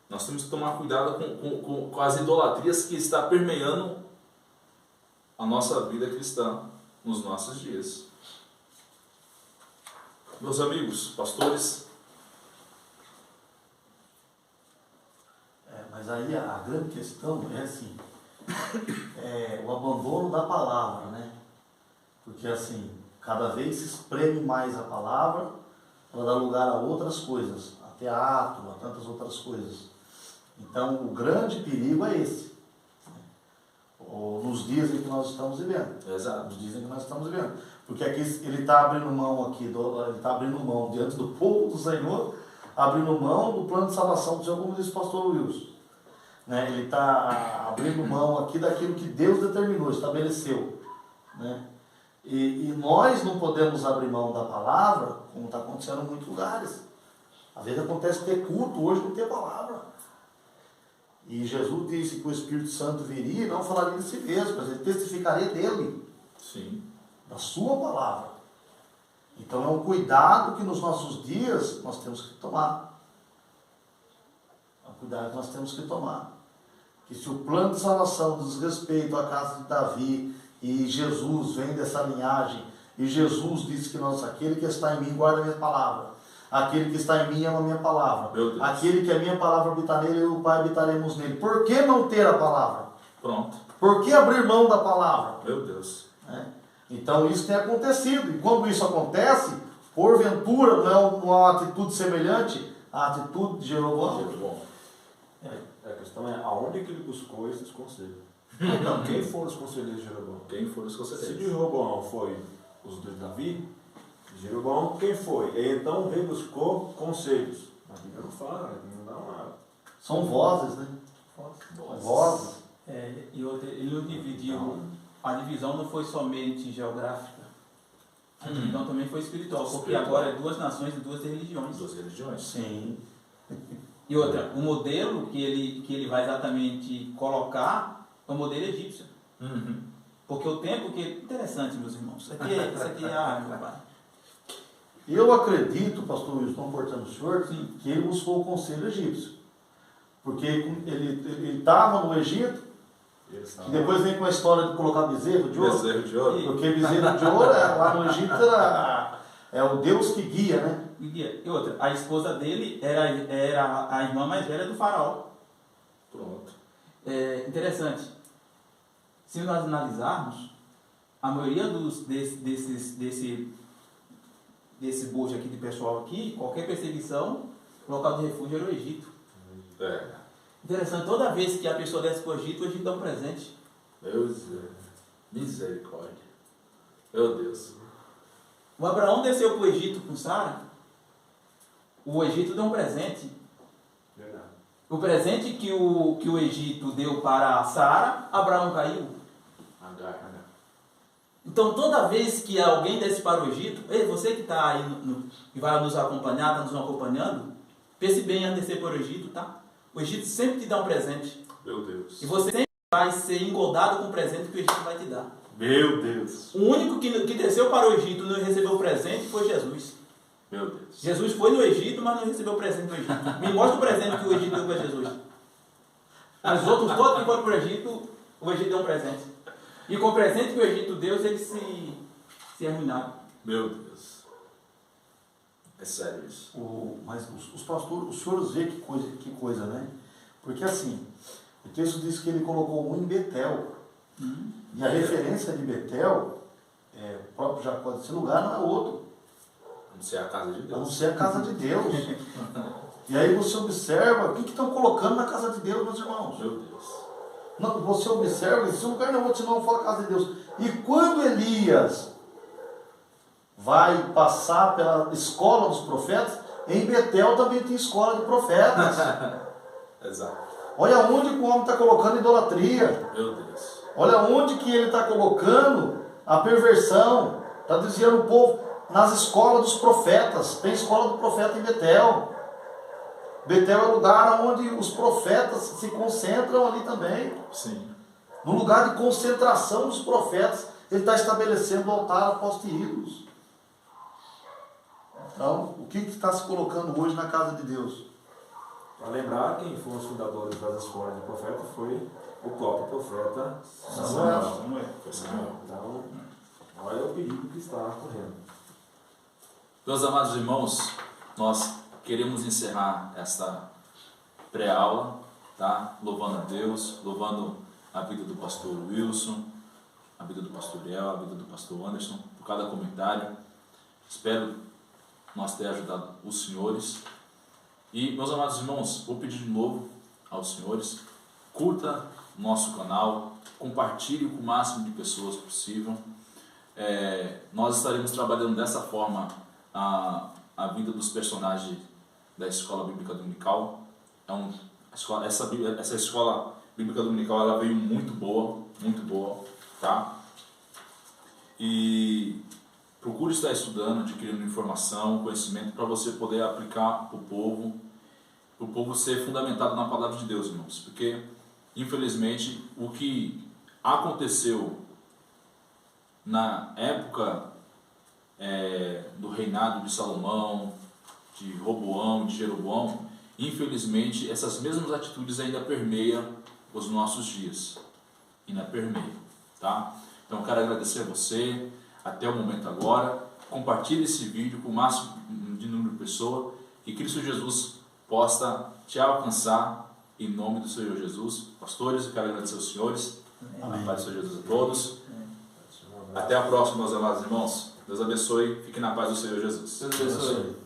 Nós temos que tomar cuidado com as idolatrias que está permeando a nossa vida cristã nos nossos dias. Meus amigos, pastores, Mas aí a grande questão é assim, o abandono da palavra, né? Porque assim, cada vez se espreme mais a palavra para dar lugar a outras coisas, a teatro, a tantas outras coisas. Então o grande perigo é esse, nos dias em que nós estamos vivendo. exato. Nos dias em que nós estamos vivendo. Porque aqui ele está abrindo mão ele está abrindo mão diante do povo do Senhor, abrindo mão do plano de salvação do Senhor, como disse o pastor Wilson. Né? Ele está abrindo mão aqui daquilo que Deus determinou, estabeleceu. Né? E nós não podemos abrir mão da palavra, como está acontecendo em muitos lugares. Às vezes acontece ter culto, hoje não tem palavra. E Jesus disse que o Espírito Santo viria e não falaria de si mesmo, mas ele testificaria dele, Sim. da sua palavra. Então é um cuidado que nos nossos dias nós temos que tomar. É um cuidado que nós temos que tomar. Que se o plano de salvação diz respeito à casa de Davi, e Jesus vem dessa linhagem, e Jesus disse que aquele que está em mim guarda a minha palavra, aquele que está em mim ama a minha palavra, aquele que a minha palavra habitar nele, eu e o Pai habitaremos nele. Por que não ter a palavra? Pronto. Por que abrir mão da palavra? Meu Deus. Então isso tem acontecido, e quando isso acontece, porventura não é uma atitude semelhante à atitude de Jeroboão? A questão é aonde que ele buscou esses conselhos. Então, quem foram os conselheiros de Jeroboão? Quem foram os Se conselheiros? de Jeroboão foi os de Davi, de Jeroboão quem foi? E então o rei buscou conselhos. A Bíblia não fala, não dá uma... São vozes, né? Vozes. E outra, ele não dividiu, a divisão não foi somente geográfica, a divisão também foi espiritual, porque agora é duas nações e duas religiões. Duas religiões. Sim. E outra, o modelo que ele vai exatamente colocar é o modelo egípcio. Uhum. Porque o tempo que... Interessante, meus irmãos. Isso aqui meu pai. Eu acredito, pastor Wilson, cortando o senhor, Sim. que ele buscou o conselho egípcio. Porque ele estava no Egito, e depois vem com a história de colocar bezerro de ouro. Bezerro de ouro. Porque bezerro de ouro, lá no Egito, é o Deus que guia, né? E outra, a esposa dele era a irmã mais velha do faraó. Pronto. Interessante. Se nós analisarmos, a maioria desse bojo aqui de pessoal aqui, qualquer perseguição, o local de refúgio era o Egito. Interessante, toda vez que a pessoa desce para o Egito dá um presente. Meu Deus. Misericórdia. Meu Deus. O Abraão desceu para o Egito com Sara, o Egito deu um presente. Verdade. O presente que o Egito deu para Sara, Abraão caiu. Agar. Então, toda vez que alguém desce para o Egito, ei, você que está aí, que vai nos acompanhar, está nos acompanhando, pense bem a descer para o Egito, tá? O Egito sempre te dá um presente. Meu Deus. E você sempre vai ser engodado com o presente que o Egito vai te dar. Meu Deus. O único que desceu para o Egito e não recebeu o presente foi Jesus. Meu Deus. Jesus foi no Egito, mas não recebeu o presente do Egito. Me mostra o presente que o Egito deu para Jesus. Os outros todos que foram para o Egito deu um presente. E com o presente que o Egito deu, eles se arruinaram. Meu Deus. É sério isso. Mas os pastores, os senhores vê que coisa, né? Porque assim, o texto diz que ele colocou um em Betel. E a referência de Betel, o próprio Jacó desse lugar, não é outro. A não ser a casa de A não Deus. ser a casa de Deus. E aí você observa, o que estão colocando na casa de Deus, meus irmãos? Meu Deus. Não, você observa, esse lugar não é outro, senão fala a casa de Deus. E quando Elias vai passar pela escola dos profetas, em Betel também tem escola de profetas. Exato. Olha onde que o homem está colocando idolatria. Meu Deus. Olha onde que ele está colocando a perversão. Está dizendo o povo, nas escolas dos profetas. Tem escola do profeta em Betel. Betel é o lugar onde os profetas se concentram ali também. Sim. No lugar de concentração dos profetas, ele está estabelecendo o altar a postos ídolos. Então, o que está se colocando hoje na casa de Deus? Para lembrar, quem foram os fundadores das escolas de profeta foi o próprio profeta Samuel. Então, olha o perigo que está correndo. Meus amados irmãos, nós queremos encerrar esta pré-aula, tá? Louvando a Deus, louvando a vida do pastor Wilson, a vida do pastor Biel, a vida do pastor Anderson, por cada comentário. Espero nós ter ajudado os senhores. E, meus amados irmãos, vou pedir de novo aos senhores, curta o nosso canal, compartilhe com o máximo de pessoas possível. Nós estaremos trabalhando dessa forma a vida dos personagens da Escola Bíblica Dominical. Essa Escola Bíblica Dominical, ela veio muito boa, tá? E procure estar estudando, adquirindo informação, conhecimento, para você poder aplicar para o povo ser fundamentado na palavra de Deus, irmãos. Porque, infelizmente, o que aconteceu na época do reinado de Salomão, de Roboão, de Jeroboão, infelizmente, essas mesmas atitudes ainda permeiam os nossos dias. Ainda permeiam, tá? Então, eu quero agradecer a você, até o momento agora. Compartilhe esse vídeo com o máximo de número de pessoas, que Cristo Jesus possa te alcançar, em nome do Senhor Jesus. Pastores, eu quero agradecer aos senhores. A paz do Senhor Jesus a todos. Até a próxima, meus amados irmãos. Deus abençoe. Fique na paz do Senhor Jesus. Deus abençoe.